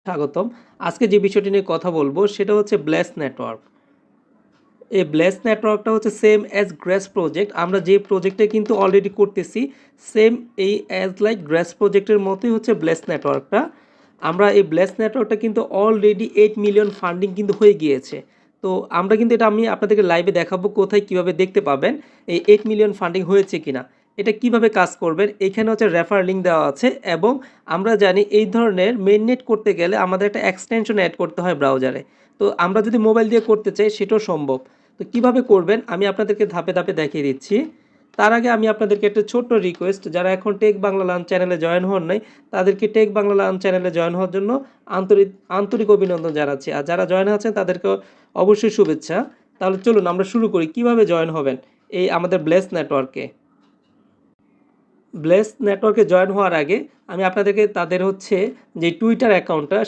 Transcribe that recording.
স্বাগতম। আজকে যে বিষয়টি নিয়ে কথা বলবো সেটা হচ্ছে ব্লেস নেটওয়ার্ক। এই ব্লেস নেটওয়ার্কটা হচ্ছে সেম অ্যাজ গ্রেস প্রজেক্ট। আমরা যে প্রজেক্টে কিন্তু অলরেডি করতেছি সেম এই অ্যাজ লাইক গ্রেস প্রজেক্টের মতোই হচ্ছে ব্লেস নেটওয়ার্কটা। আমরা এই ব্লেস নেটওয়ার্কটা কিন্তু অলরেডি 8 মিলিয়ন ফান্ডিং কিন্তু হয়ে গিয়েছে। তো আমরা কিন্তু এটা আমি আপনাদেরকে লাইভে দেখাবো কোথায় কিভাবে দেখতে পাবেন এই 8 মিলিয়ন ফান্ডিং হয়েছে কিনা। এটা কিভাবে কাজ করবেন, এখানে হচ্ছে রেফার লিঙ্ক দেওয়া আছে এবং আমরা জানি এই ধরনের মেইননেট করতে গেলে আমাদের একটা এক্সটেনশন অ্যাড করতে হয় ব্রাউজারে। তো আমরা যদি মোবাইল দিয়ে করতে চাই সেটাও সম্ভব। তো কিভাবে করবেন আমি আপনাদেরকে ধাপে ধাপে দেখিয়ে দিচ্ছি। তার আগে আমি আপনাদেরকে একটা ছোট্ট রিকোয়েস্ট, যারা এখন টেক বাংলা লার্ন চ্যানেলে জয়েন হন নাই তাদেরকে টেক বাংলা লার্ন চ্যানেলে জয়েন হওয়ার জন্য আন্তরিক আন্তরিক অভিনন্দন জানাচ্ছি। আর যারা জয়েন আছেন তাদেরকে অবশ্যই শুভেচ্ছা। তাহলে চলুন আমরা শুরু করি কিভাবে জয়েন হবেন এই আমাদের ব্লেস নেটওয়ার্কে। ব্লেস নেটওয়ার্কে জয়েন হওয়ার আগে আমি আপনাদেরকে তাদের হচ্ছে যে টুইটার অ্যাকাউন্টটা